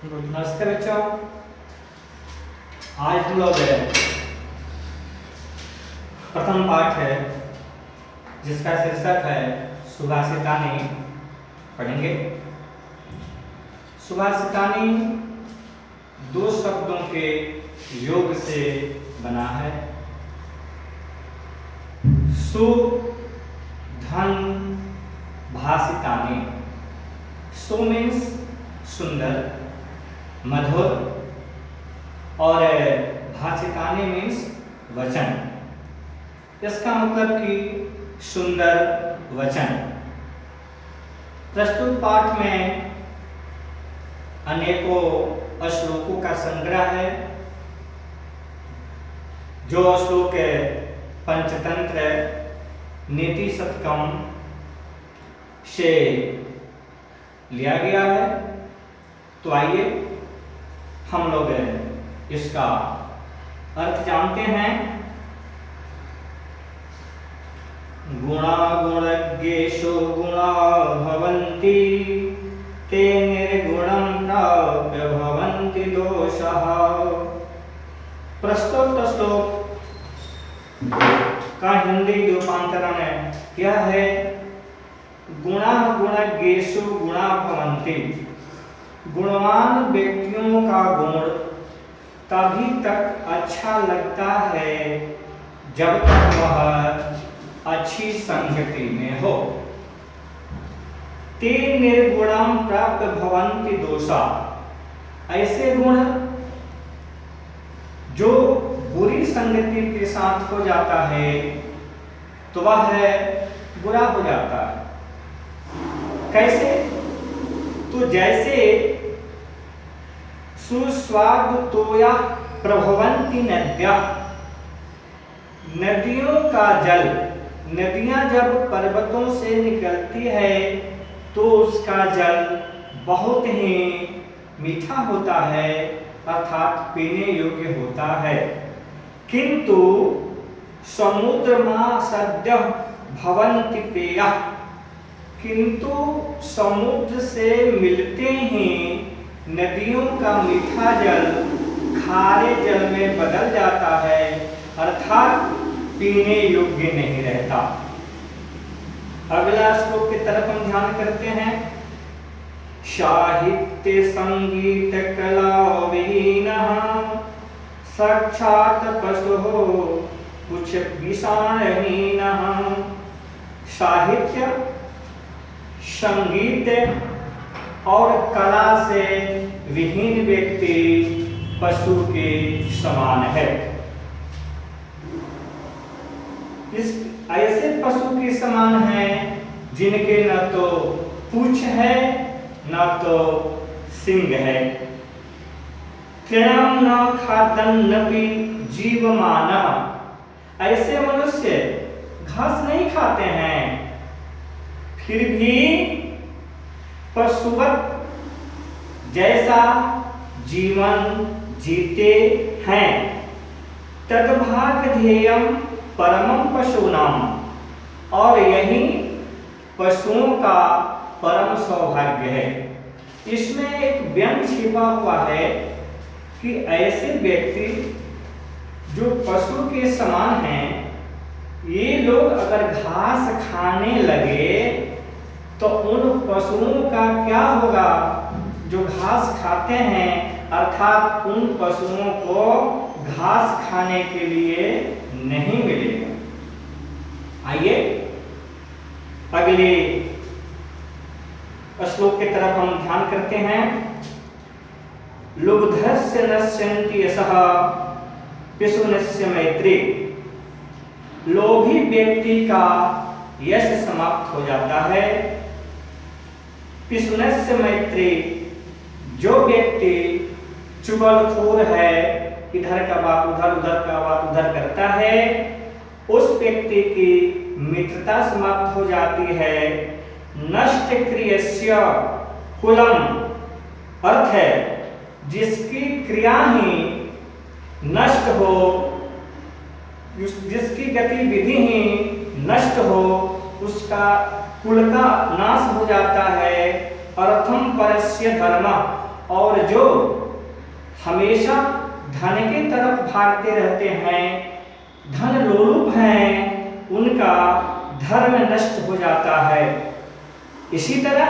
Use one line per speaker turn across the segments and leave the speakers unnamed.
नमस्ते बच्चों, आज हम लोग प्रथम पाठ है जिसका शीर्षक है सुभाषितानी पढ़ेंगे। सुभाषितानी दो शब्दों के योग से बना है। सु धन भाषितानी। सु मीन्स सुंदर मधुर और भाषितानी मीन्स वचन। इसका मतलब कि सुंदर वचन। प्रस्तुत पाठ में अनेकों श्लोकों का संग्रह है। जो श्लोक पंचतंत्र नीति शतकम से लिया गया है। तो आइए हम लोग इसका अर्थ जानते हैं। गुणा गुणज्ञेषु गुणा भवन्ति ते निर्गुणं प्राप्य भवन्ति दोषः। प्रस्तुत श्लोक का हिंदी रूपांतरण क्या है? गुणा गुणज्ञेषु गुणा भवन्ति। गुणवान व्यक्तियों का गुण तभी तक अच्छा लगता है जब तक वह अच्छी संगति में हो। ते निर्गुणं प्राप्य भवन्ति दोषा। ऐसे गुण जो बुरी संगति के साथ हो जाता है तो वह बुरा हो जाता है। कैसे? तो जैसे सुस्वादु तोया प्रभवन्ति नद्यः। नदियों का जल, नदियां जब पर्वतों से निकलती है तो उसका जल बहुत ही मीठा होता है, अर्थात पीने योग्य होता है। किंतु समुद्रमा सद्यः भवन्ति पेयः। किंतु समुद्र से मिलते ही नदियों का मीठा जल खारे जल में बदल जाता है, अर्थात पीने योग्य नहीं रहता। अगला श्लोक की तरफ हम ध्यान करते हैं। साहित्य संगीत कला विहीनः साक्षात् पशुः कुछ विषाणहीनः। साहित्य, संगीत और कला से विहीन व्यक्ति पशु के समान है। इस ऐसे पशु के समान है जिनके न तो पूंछ है न तो सिंग है। तृणं न खादन्नपि जीवमानः। ऐसे मनुष्य घास नहीं खाते हैं फिर भी पशुवत जैसा जीवन जीते हैं। तद्भाग्यधेयं परमं पशूनाम। और यही पशुओं का परम सौभाग्य है। इसमें एक व्यंग छिपा हुआ है कि ऐसे व्यक्ति जो पशु के समान हैं, ये लोग अगर घास खाने लगे तो उन पशुओं का क्या होगा जो घास खाते हैं, अर्थात उन पशुओं को घास खाने के लिए नहीं मिलेगा। आइए अगले श्लोक की तरफ हम ध्यान करते हैं। लुब्धस्य नश्यन्ति यशः पिशुनस्य मैत्री। लोभी व्यक्ति का यश समाप्त हो जाता है। पिशुनस्य मैत्री, जो व्यक्ति चुगलखोर है, इधर का बात उधर, उधर का बात उधर करता है, उस व्यक्ति की मित्रता समाप्त हो जाती है। नष्ट क्रियस्य कुलम, अर्थ है जिसकी क्रिया ही नष्ट हो, जिसकी गतिविधि ही नष्ट हो, उसका कुल का नाश हो जाता है। अर्थम परस्य धर्म, और जो हमेशा धन की तरफ भागते रहते हैं, धन लोलुप हैं, उनका धर्म नष्ट हो जाता है। इसी तरह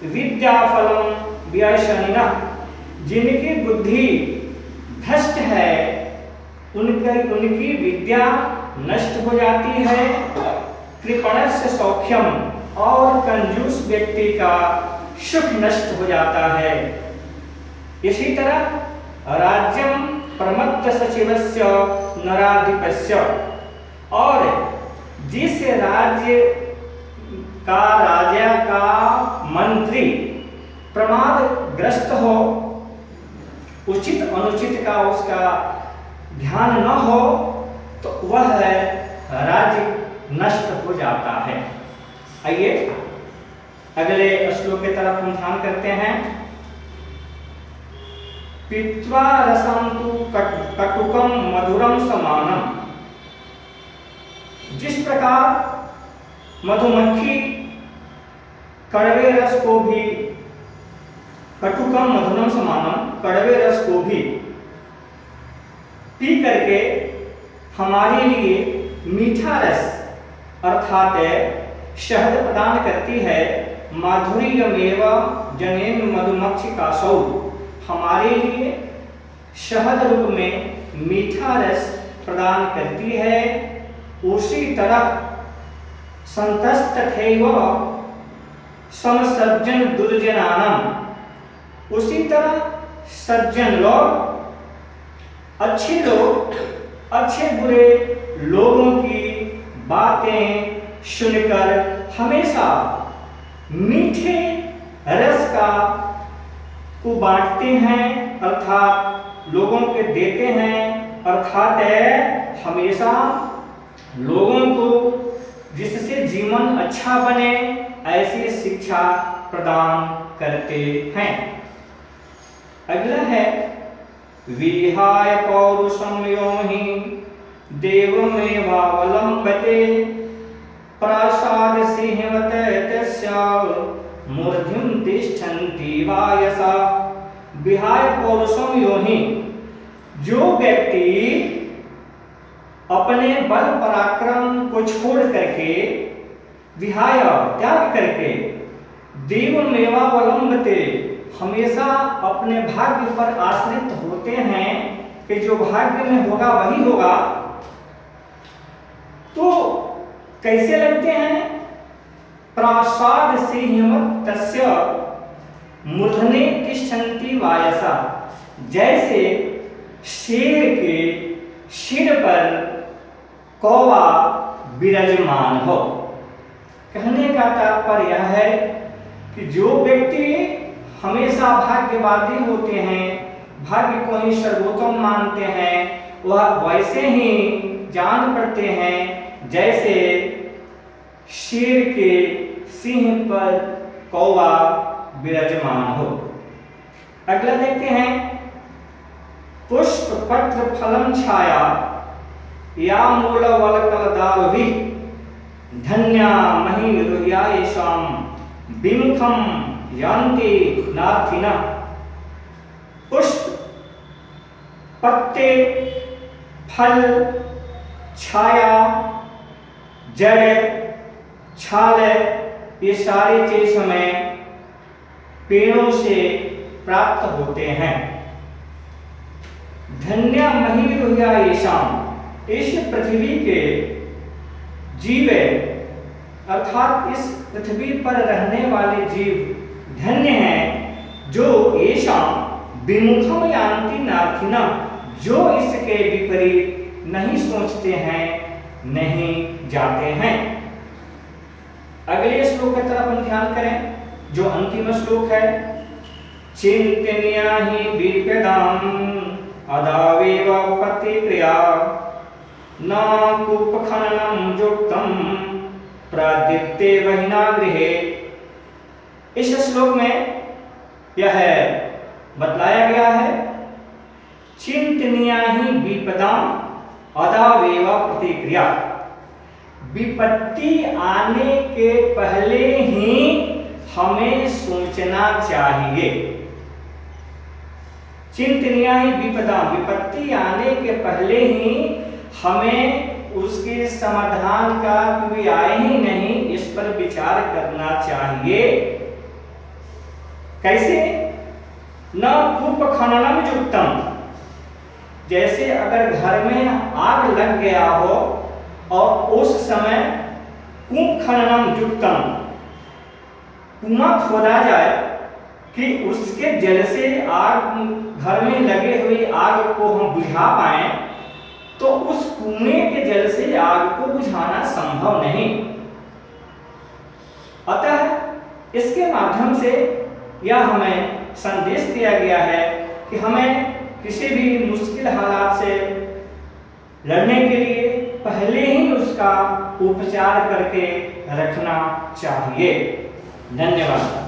विद्याफलम व्यसनिनः, जिनकी बुद्धि भ्रष्ट है, उनकी विद्या नष्ट हो जाती है। कृपणस्य सौख्यम, और कंजूस व्यक्ति का सुख नष्ट हो जाता है। इसी तरह राज्यम प्रमत्त सचिवस्य नराधिपस्य, और जिस राज्य का राजा का मंत्री प्रमादग्रस्त हो, उचित अनुचित का उसका ध्यान न हो, तो वह राज्य नष्ट हो जाता है। आइए अगले श्लोक की तरफ हम ध्यान करते हैं। पीत्वा रसं तु कटुकम मधुरम समानम, जिस प्रकार मधुमक्खी कड़वे रस को भी, कटुकम मधुरम समानम, कड़वे रस को भी पी करके हमारे लिए मीठा रस अर्थात शहद प्रदान करती है। माधुर्यमेव जनेन मधुमक्षिकासौ, हमारे लिए शहद रूप में मीठा रस प्रदान करती है। उसी तरह संतस्तथैव समसज्जन दुर्जनानाम, उसी तरह सज्जन लोग, अच्छे लोग, अच्छे बुरे लोगों की बातें सुनकर हमेशा मीठे रस को बांटते हैं, अर्थात लोगों के देते हैं, अर्थात हमेशा लोगों को जिससे जीवन अच्छा बने ऐसी शिक्षा प्रदान करते हैं। अगला है विहाय पौरुषम योहि देवमेवावलंबते प्रासाद सिंहवत तस्य मूर्धिं तिष्ठन्ति वायसा। विहाय पौरुषम योहि, जो व्यक्ति अपने बल पराक्रम को छोड़ करके, विहाय त्याग करके, देवमेवावलंबते, हमेशा अपने भाग्य पर आश्रित होते हैं कि जो भाग्य में होगा वही होगा, तो कैसे लगते हैं? प्रासाद सिंहवत तस्य मूर्धने तिष्ठन्ति वायसा, जैसे शेर के सिर पर कौवा विराजमान हो। कहने का तात्पर्य यह है कि जो व्यक्ति हमेशा भाग्यवादी होते हैं, भाग्य को ही सर्वोत्तम मानते हैं, वह वैसे ही जान पड़ते हैं जैसे शेर के सिंह पर कौवा विराजमान हो। अगला देखते हैं पुष्प पत्र फलम छाया या मूल वलकलदावि धन्या महिरुह्यायेषां विमुखम यान्ति नार्थिनः। पुष्प, पत्ते, फल, छाया, जड़, छाल, ये सारी चीज हमें पेड़ों से प्राप्त होते हैं। धन्या महिरुह्यायेषां, इस पृथ्वी के जीव अर्थात इस पृथ्वी पर रहने वाले जीव धन्य हैं, जो येषां विमुखम यान्ति नार्थिनः, जो इसके विपरीत नहीं सोचते हैं, नहीं जाते हैं। अगले श्लोक की तरफ हम ध्यान करें, जो अंतिम श्लोक है। चिंतनीया हि विपदाम अदावेव प्रतिक्रिया न कूपखननं युक्तं प्रादीप्ते वहिना गृहे। इस श्लोक में यह बतलाया गया है, चिंतनीया हि विपदाम अदावेव प्रतिक्रिया, विपत्ति आने के पहले ही हमें सोचना चाहिए। चिंतनीया ही विपदा, विपत्ति आने के पहले ही हमें उसके समाधान का कोई आए ही नहीं, इस पर विचार करना चाहिए। कैसे? न कूप खननम युक्तम, जैसे अगर घर में आग लग गया हो और उस समय कूप खननम युक्तम, कुआं खोदा जाए कि उसके जल से आग, घर में लगे हुए आग को हम बुझा पाए, तो उस कुएं के जल से आग को बुझाना संभव नहीं। अतः इसके माध्यम से यह हमें संदेश दिया गया है कि हमें किसी भी मुश्किल हालात से लड़ने के लिए पहले ही उसका उपचार करके रखना चाहिए। धन्यवाद।